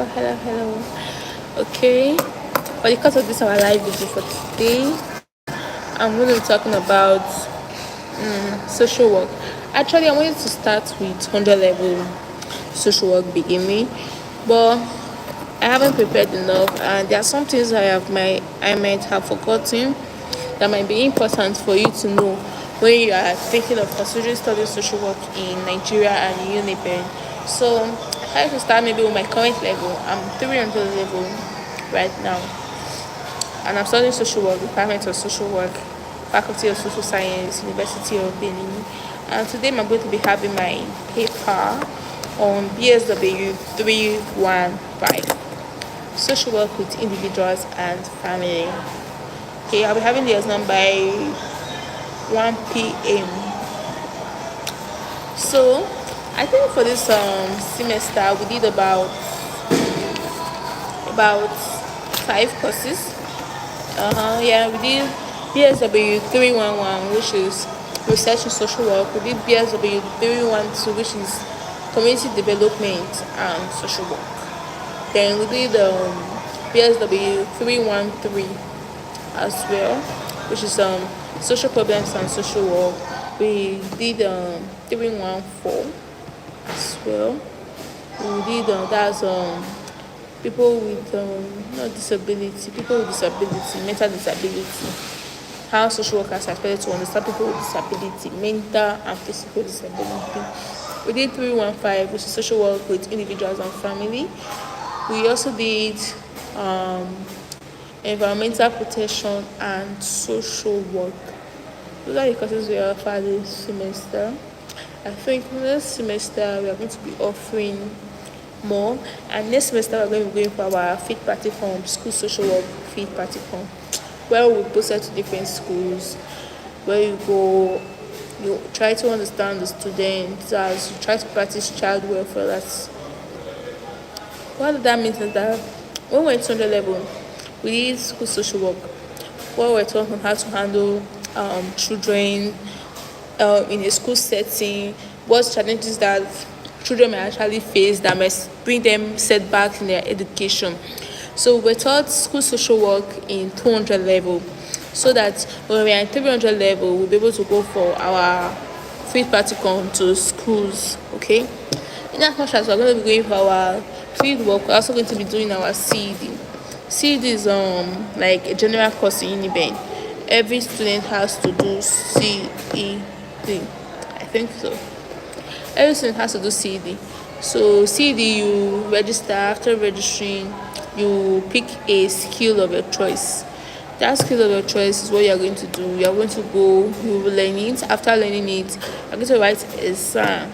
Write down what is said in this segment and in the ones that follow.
hello. Okay, for the course of this our live video for today, I'm going to be talking about social work. Actually, I wanted to start with 100 level social work beginning, but I haven't prepared enough, and there are some things I might have forgotten that might be important for you to know when you are thinking of considering studying social work in Nigeria and Uniben. So I like to start maybe with my current level. I'm 300 level right now, and I'm studying social work, Department of Social Work, Faculty of Social Science, University of Benin. And today I'm going to be having my paper on BSW 315, Social Work with Individuals and Family. Okay, I'll be having the exam by 1 p.m. So I think for this semester we did about 5 courses. Yeah, we did BSW 311, which is research in social work. We did BSW 312, which is community development and social work. Then we did BSW 313 as well, which is social problems and social work. We did 314 as well. We did that's people with not disability, people with disability, mental disability. How social workers are expected to understand people with disability, mental and physical disability. We did 315, which is social work with individuals and family. We also did environmental protection and social work. Those are the courses we offer this semester. I think this semester we are going to be offering more, and next semester we're going to be going for our field practicum, school social work field practicum, where we posted to different schools, where you go, you try to understand the students as you try to practice child welfare. That's what that means is that when we're at 100 level, we did school social work, where we're taught on how to handle children in a school setting, what challenges that children may actually face that may bring them setbacks in their education. So we're taught school social work in 200 level, so that when we're at 300 level, we'll be able to go for our field practicum to schools. Okay, in as much as we're going to be going for our field work, we're also going to be doing our CED. CED is like a general course in Uniben. Every student has to do CED. I think so. Every student has to do CED. So CED, you register. After registering, you pick a skill of your choice. That skill of your choice is what you are going to do. You are going to go, you will learn it. After learning it, you are going to write an exam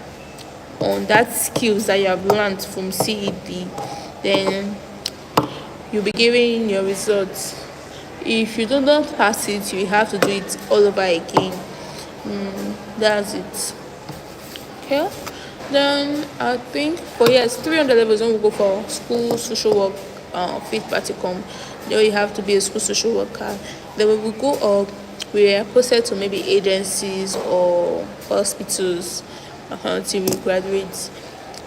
on that skills that you have learned from CED. Then you'll be given your results. If you do not pass it, you have to do it all over again. That's it. Okay, then I think for 300 levels when we go for school social work field practicum, then you have to be a school social worker. Then when we go up, we are posted to maybe agencies or hospitals until we graduate.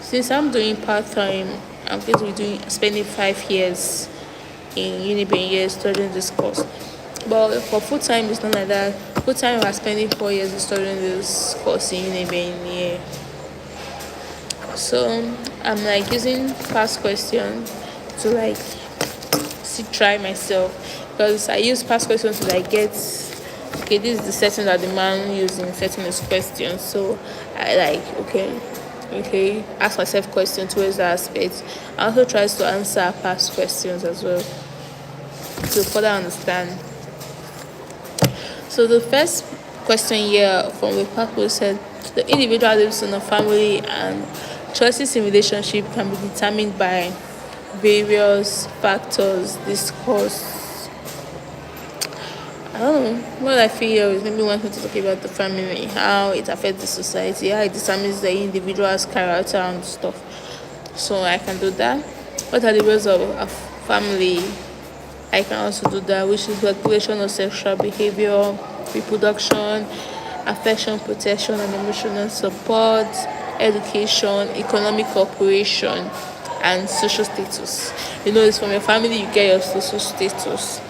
Since I'm doing part-time, I'm going to be spending 5 years in Uniben here studying this course. But for full-time, it's not like that. Full-time, we're spending 4 years studying this course in Uniben here. So I'm like using past questions to like try myself, because I use past questions to like get, okay, this is the setting that the man used in setting his question. So I like okay, ask myself questions towards that aspect. I also try to answer past questions as well to further understand. So the first question here from the purpose said the individual lives in a family and choices in relationship can be determined by various factors discussed. I don't know. What I feel here is maybe wanting to talk about the family, how it affects the society, how it determines the individual's character and stuff. So I can do that. What are the roles of a family? I can also do that, which is regulation of sexual behavior, reproduction, affection, protection, and emotional support, education, economic cooperation, and social status. It's from your family you get your social status.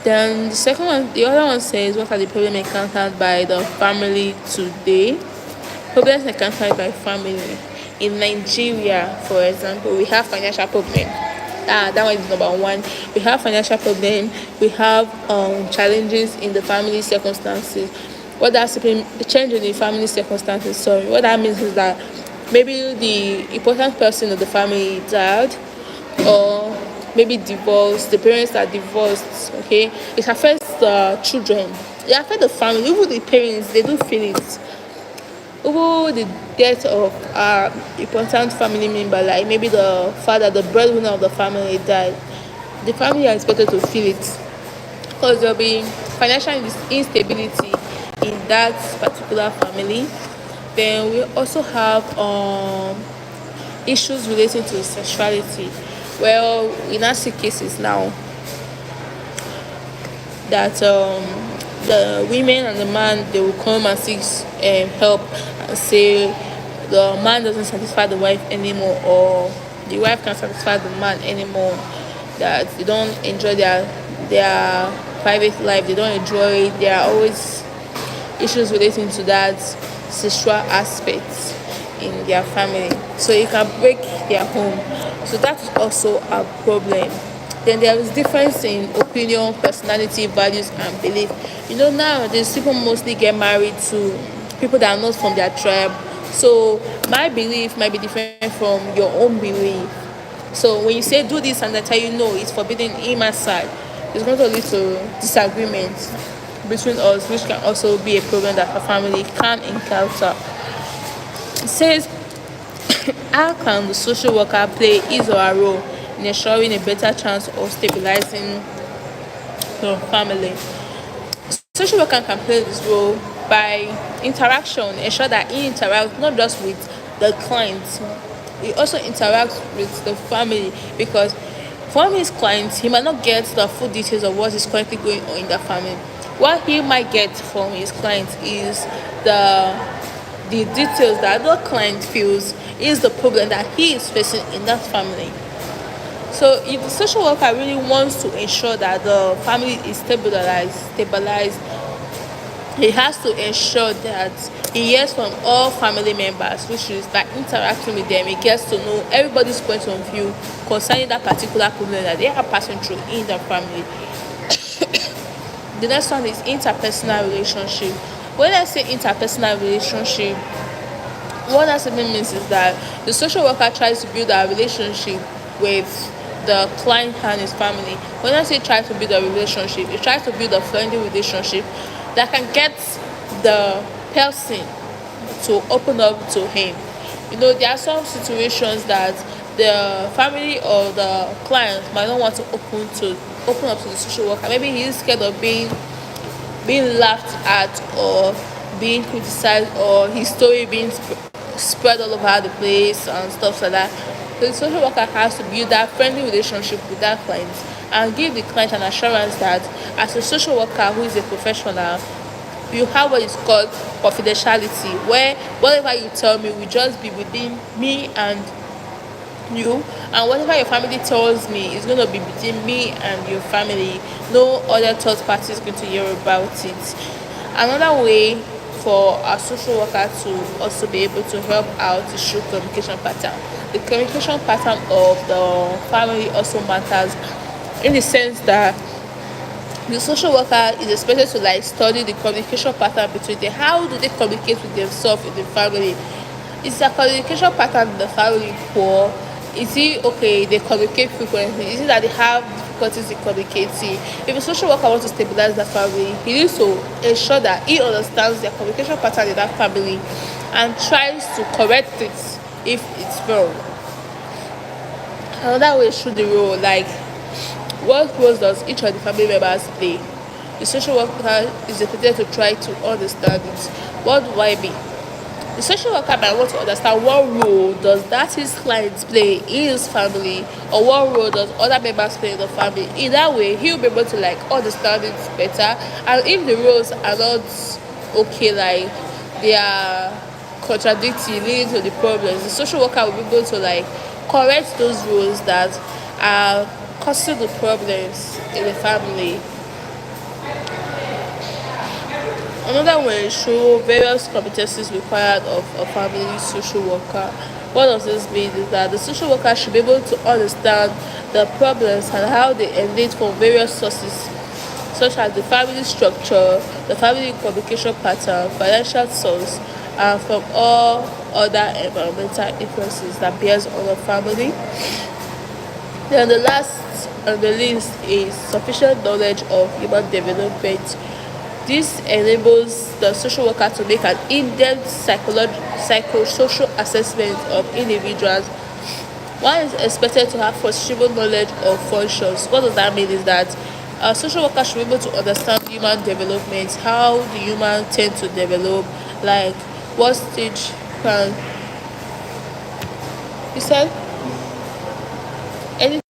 Then the other one says, what are the problems encountered by the family today? Problems encountered by family. In Nigeria, for example, we have financial problem. That one is number one. We have financial problem. We have challenges in the family circumstances. The change in the family circumstances. Sorry, what that means is that maybe the important person of the family died, or maybe divorced. The parents are divorced. Okay, it affects the children. It affects the family. Even the parents, they do feel it. Over the death of our important family member, like maybe the father, the breadwinner of the family died, the family are expected to feel it, because there'll be financial instability in that particular family. Then we also have issues relating to sexuality. Well, we now see cases now that the women and the man, they will come and seek help and say the man doesn't satisfy the wife anymore, or the wife can't satisfy the man anymore, that they don't enjoy their private life, they don't enjoy it. There are always issues relating to that sexual aspect in their family, so it can break their home. So that is also a problem. Then there is difference in opinion, personality, values, and belief. Nowadays people mostly get married to people that are not from their tribe. So my belief might be different from your own belief. So when you say do this and I tell you no, it's forbidden in my side, it's going to lead to disagreements between us, which can also be a problem that a family can encounter. It says, how can the social worker play his or her role in ensuring a better chance of stabilizing the family? Social worker can play this role by interaction, ensure that he interacts not just with the client, he also interacts with the family, because from his clients he might not get the full details of what is currently going on in the family. What he might get from his client is the details that the client feels is the problem that he is facing in that family. So if the social worker really wants to ensure that the family is stabilized, he has to ensure that he hears from all family members, which is by interacting with them, he gets to know everybody's point of view concerning that particular problem that they are passing through in the family. The next one is interpersonal relationship. When I say interpersonal relationship, what that simply means is that the social worker tries to build a relationship with the client and his family. When I say try to build a relationship, it tries to build a friendly relationship that can get the person to open up to him. There are some situations that the family or the client might not want to open up to the social worker. Maybe he's scared of being laughed at, or being criticized, or his story being spread all over the place and stuff like that. So the social worker has to build that friendly relationship with that client and give the client an assurance that as a social worker who is a professional, you have what is called confidentiality, where whatever you tell me will just be within me and you, and whatever your family tells me is going to be between me and your family. No other third party is going to hear about it. Another way for a social worker to also be able to help out is through communication pattern. The communication pattern of the family also matters, in the sense that the social worker is expected to study the communication pattern between them. How do they communicate with themselves in the family? Is the communication pattern in the family poor? Is it okay they communicate frequently? Is it that they have difficulties in communicating? If a social worker wants to stabilize the family, he needs to ensure that he understands their communication pattern in that family and tries to correct it if it's wrong. Another way is through the role, what roles does each of the family members play? The social worker is expected to try to understand it. What do I mean? The social worker might want to understand what role does that his client play in his family, or what role does other members play in the family. In that way, he'll be able to understand it better. And if the roles are not okay, they are contradicting, leading to the problems, the social worker will be able to correct those rules that are causing the problems in the family. Another one show various competencies required of a family social worker. What does this mean is that the social worker should be able to understand the problems and how they emanate from various sources, such as the family structure, the family communication pattern, financial source, and from all other environmental influences that bears on the family. Then the last on the list is sufficient knowledge of human development. This enables the social worker to make an in-depth psychosocial assessment of individuals. One is expected to have foreseeable knowledge of functions. What does that mean is that a social worker should be able to understand human development, how the human tend to develop, like what stage can you said any